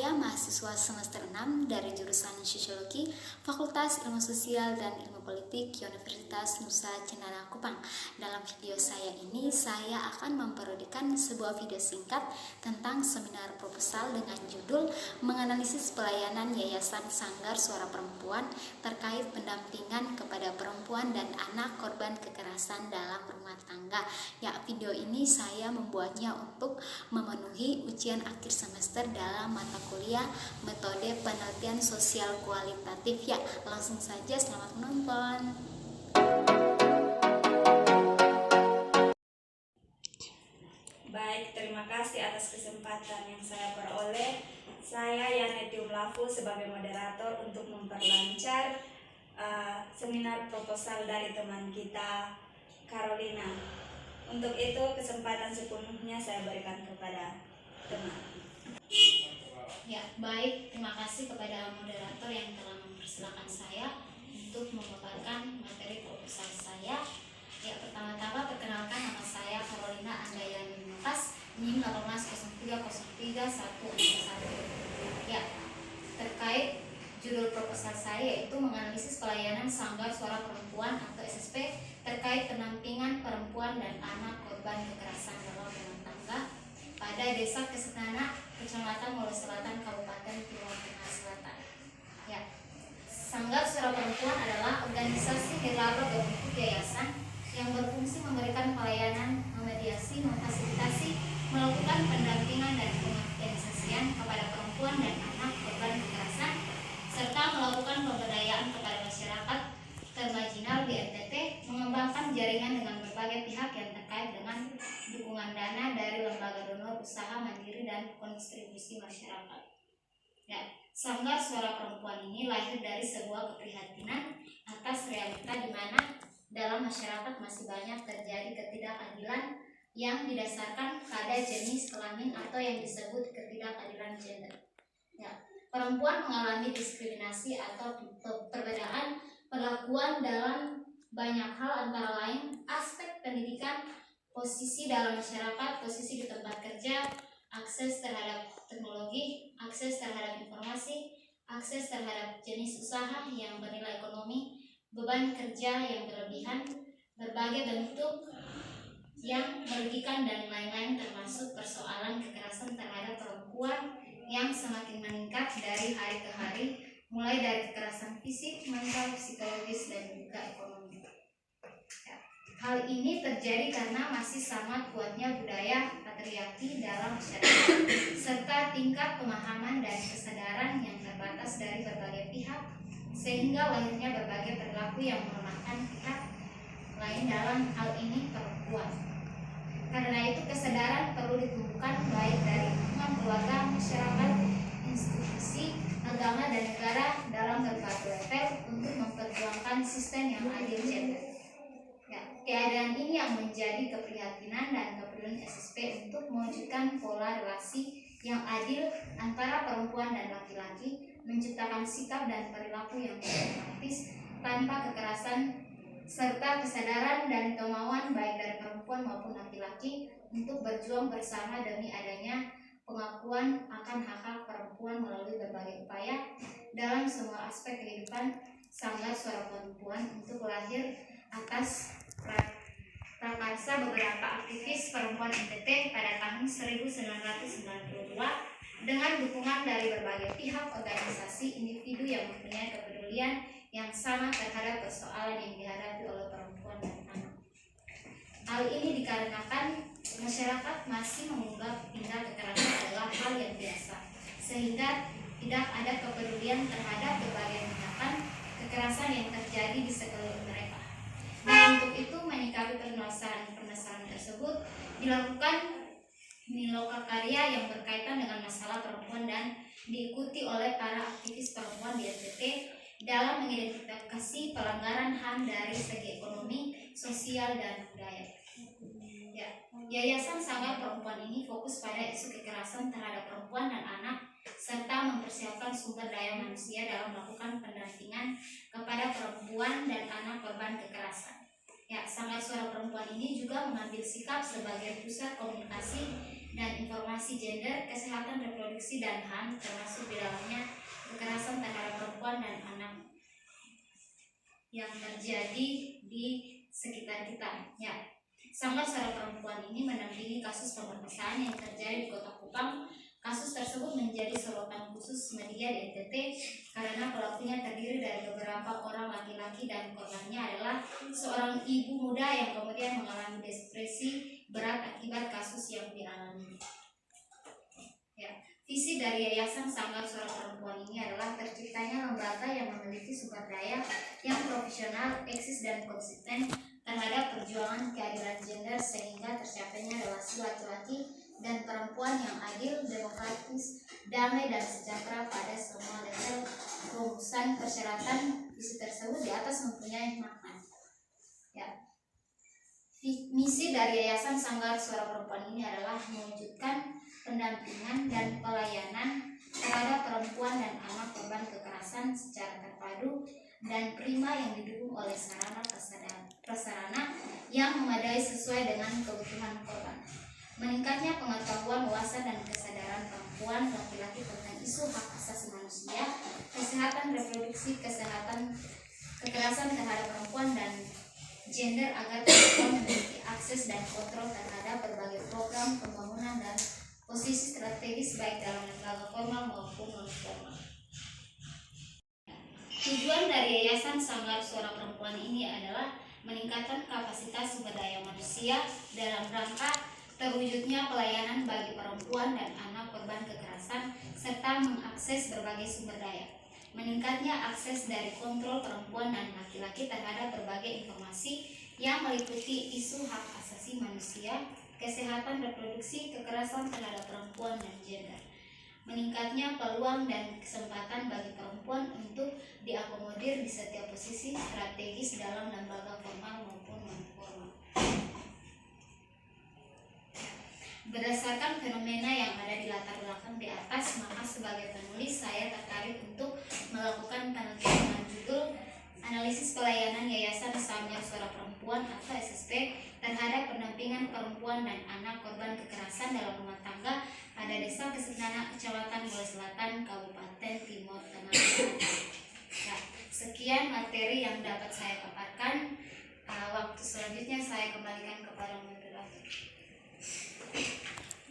Anastasia, mahasiswa semester 6 dari jurusan Sosiologi, Fakultas Ilmu Sosial dan Ilmu Politik Universitas Nusa Cendana Kupang. Dalam video saya ini, saya akan memparodikan sebuah video singkat tentang seminar proposal dengan judul menganalisis pelayanan Yayasan Sanggar Suara Perempuan terkait pendampingan kepada perempuan dan anak korban kekerasan dalam rumah tangga. Ya, video ini saya membuatnya untuk memenuhi ujian akhir semester dalam mata kuliah metode penelitian sosial kualitatif. Ya, langsung saja selamat menonton. Baik, terima kasih atas kesempatan yang saya peroleh. Saya Yanetium Lafu sebagai moderator untuk memperlancar seminar proposal dari teman kita Carolina. Untuk itu kesempatan sepenuhnya saya berikan kepada teman. Ya, baik, terima kasih kepada moderator yang telah mempersilahkan saya untuk memaparkan materi proposal saya. Ya, pertama-tama perkenalkan, nama saya Carolina Andayani Lukas, NIM 180303141. Ya, terkait judul proposal saya yaitu menganalisis pelayanan Sanggar Suara Perempuan atau SSP terkait pendampingan perempuan dan anak korban kekerasan dalam rumah tangga pada Desa Kesetana, Kecamatan Molo Selatan, Kabupaten Timur Tengah Selatan. Ya, Sanggar Suara Perempuan adalah organisasi nirlaba berbentuk yayasan yang berfungsi memberikan pelayanan, memediasi, memfasilitasi, melakukan pendampingan dan pengorganisasian kepada perempuan dan anak korban kekerasan, serta melakukan pemberdayaan kepada masyarakat termarginal di NTT, mengembangkan jaringan dengan berbagai pihak yang terkait dengan dukungan dana dari lembaga donor, usaha mandiri, dan kontribusi masyarakat. Ya, Sanggar Suara Perempuan ini lahir dari sebuah keprihatinan atas realita di mana dalam masyarakat masih banyak terjadi ketidakadilan yang didasarkan pada jenis kelamin atau yang disebut ketidakadilan gender. Ya, perempuan mengalami diskriminasi atau perbedaan perlakuan dalam banyak hal, antara lain aspek pendidikan, posisi dalam masyarakat, posisi di tempat kerja, akses terhadap teknologi, akses terhadap informasi, akses terhadap jenis usaha yang bernilai ekonomi, beban kerja yang berlebihan, berbagai bentuk yang merugikan, dan lain-lain, termasuk persoalan kekerasan terhadap perempuan yang semakin meningkat dari hari ke hari, mulai dari kekerasan fisik, mental, psikologis, dan juga ekonomi. Ya, hal ini terjadi karena masih sangat kuatnya budaya patriarki dalam masyarakat, serta tingkat pemahaman dan kesadaran yang terbatas dari berbagai pihak, sehingga lahirnya berbagai perilaku yang melemahkan pihak lain, dalam hal ini perempuan. Karena itu kesadaran perlu ditumbuhkan baik dari lingkungan keluarga, masyarakat, institusi, agama, dan negara dalam berbagai level untuk memperjuangkan sistem yang adil gender. Ya, keadaan ini yang menjadi keprihatinan dan keperluan SSP untuk mewujudkan pola relasi yang adil antara perempuan dan laki-laki, menciptakan sikap dan perilaku yang demokratis tanpa kekerasan, serta kesadaran dan kemauan baik dari perempuan maupun laki-laki untuk berjuang bersama demi adanya pengakuan akan hak-hak perempuan melalui berbagai upaya dalam semua aspek kehidupan. Sanggar Suara Perempuan untuk lahir atas prakarsa beberapa aktivis perempuan NTT pada tahun 1992 dengan dukungan dari berbagai pihak, organisasi, individu yang mempunyai kepedulian yang sama terhadap persoalan yang dihadapi oleh perempuan dan anak. Hal ini dikarenakan masyarakat masih menganggap tindak kekerasan adalah hal yang biasa, sehingga tidak ada kepedulian terhadap berbagai tindakan kekerasan yang terjadi di sekeliling mereka. Dan untuk itu, menyikapi permasalahan tersebut dilakukan milokakarya yang berkaitan dengan masalah perempuan dan diikuti oleh para aktivis perempuan di NTT dalam mengidentifikasi pelanggaran HAM dari segi ekonomi, sosial, dan budaya. Ya, Yayasan Sanggar Perempuan ini fokus pada isu kekerasan terhadap perempuan dan anak, serta mempersiapkan sumber daya manusia dalam melakukan pendampingan kepada perempuan dan anak korban kekerasan. Ya, Sanggar Suara Perempuan ini juga mengambil sikap sebagai pusat komunikasi dan informasi gender, kesehatan reproduksi dan HAM, termasuk di dalamnya kekerasan terhadap perempuan dan anak yang terjadi di sekitar kita. Ya, Sanggar Suara Perempuan ini mendampingi kasus pemerkosaan yang terjadi di Kota Kupang. Kasus tersebut menjadi sorotan khusus media di NTT karena pelakunya terdiri dari beberapa orang laki-laki dan korbannya adalah seorang ibu muda yang kemudian mengalami depresi berat akibat kasus yang dialami. Ya, visi dari Yayasan Sanggar Suara Perempuan ini adalah terciptanya lembaga yang memiliki sumber daya yang profesional, eksis dan konsisten terhadap perjuangan keadilan gender sehingga tercapainya relasi laki-laki dan perempuan yang adil, demokratis, damai dan sejahtera pada semua level. Rumusan persyaratan visi tersebut di atas mempunyai makna. Ya. Misi dari Yayasan Sanggar Suara Perempuan ini adalah mewujudkan pendampingan dan pelayanan terhadap perempuan dan anak korban kekerasan secara terpadu dan prima yang didukung oleh sarana prasarana yang memadai sesuai dengan kebutuhan korban. Meningkatnya pengetahuan, wawasan dan kesadaran perempuan laki-laki tentang isu hak asasi manusia, kesehatan reproduksi, kesehatan kekerasan terhadap perempuan dan gender agar perempuan memiliki akses dan kontrol terhadap berbagai program pembangunan dan posisi strategis baik dalam lembaga formal maupun non-formal. Tujuan dari Yayasan Sanggar Suara Perempuan ini adalah meningkatkan kapasitas sumber daya manusia dalam rangka terwujudnya pelayanan bagi perempuan dan anak korban kekerasan serta mengakses berbagai sumber daya. Meningkatnya akses dari kontrol perempuan dan laki-laki terhadap berbagai informasi yang meliputi isu hak asasi manusia, kesehatan reproduksi, kekerasan terhadap perempuan dan gender. Meningkatnya peluang dan kesempatan bagi perempuan untuk diakomodir di setiap posisi strategis dalam lembaga formal maupun non-formal. Berdasarkan fenomena yang ada di latar belakang di atas, maka sebagai penulis saya tertarik untuk melakukan penelitian dengan judul Analisis Pelayanan Yayasan Sanggar Suara Perempuan atau SSP terhadap pendampingan perempuan dan anak korban kekerasan dalam rumah tangga pada Desa Kesenana, Kecamatan Bole Selatan, Kabupaten Timur Tengah. Nah, sekian materi yang dapat saya paparkan. Waktu selanjutnya saya kembalikan kepada moderator.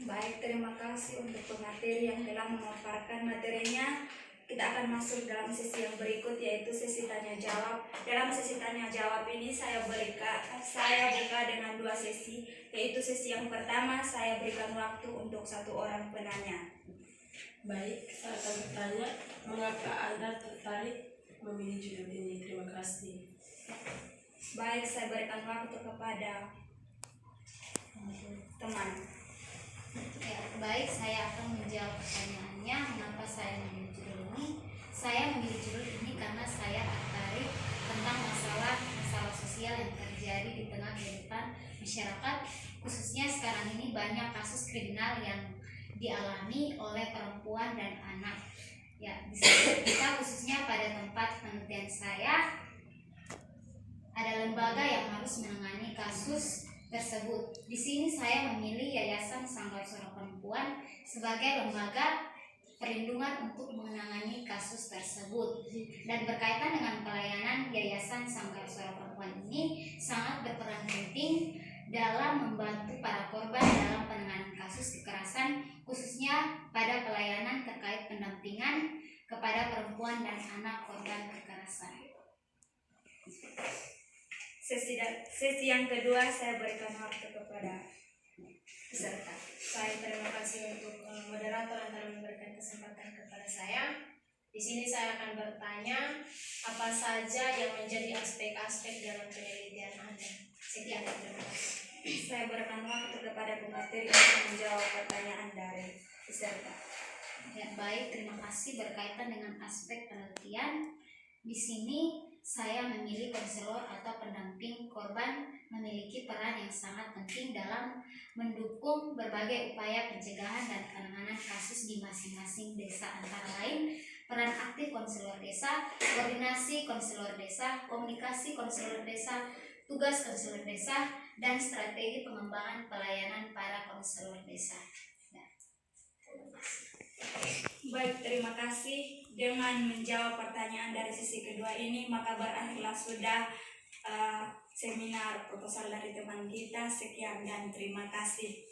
Baik, terima kasih untuk pemateri yang telah memaparkan materinya. Kita akan masuk dalam sesi yang berikut, yaitu sesi tanya jawab. Dalam sesi tanya jawab ini saya buka dengan 2 sesi, yaitu sesi yang pertama saya berikan waktu untuk 1 orang penanya. Baik, saya akan bertanya, mengapa Anda tertarik memilih judul ini? Terima kasih. Baik, saya berikan waktu kepada teman. Ya, baik, saya akan menjawab pertanyaannya mengapa saya memilih judul ini. Saya memilih judul ini karena saya tertarik tentang masalah sosial yang terjadi di tengah kehidupan masyarakat, khususnya sekarang ini banyak kasus kriminal yang dialami oleh perempuan dan anak. Ya, di kita khususnya pada tempat penelitian saya ada lembaga yang harus menangani kasus tersebut. Di sini saya memilih Yayasan Sanggar Suara Perempuan sebagai lembaga perlindungan untuk menangani kasus tersebut. Dan berkaitan dengan pelayanan Yayasan Sanggar Suara Perempuan ini sangat berperan penting dalam membantu para korban dalam penanganan kasus kekerasan, khususnya pada pelayanan terkait pendampingan kepada perempuan dan anak korban kekerasan. Sesi yang kedua saya berikan waktu kepada peserta. Saya terima kasih untuk moderator yang telah memberikan kesempatan kepada saya. Di sini saya akan bertanya apa saja yang menjadi aspek-aspek dalam penelitian Anda. Sekian, terima kasih. Saya berikan waktu kepada pemateri untuk menjawab pertanyaan dari peserta. Ya, baik, terima kasih. Berkaitan dengan aspek penelitian, di sini saya memilih konselor atau pendamping korban memiliki peran yang sangat penting dalam mendukung berbagai upaya pencegahan dan penanganan kasus di masing-masing desa, antara lain peran aktif konselor desa, koordinasi konselor desa, komunikasi konselor desa, tugas konselor desa, dan strategi pengembangan pelayanan para konselor desa. Baik, terima kasih. Dengan menjawab pertanyaan dari sisi kedua ini, maka berakhirlah sudah seminar proposal dari teman kita. Sekian dan terima kasih.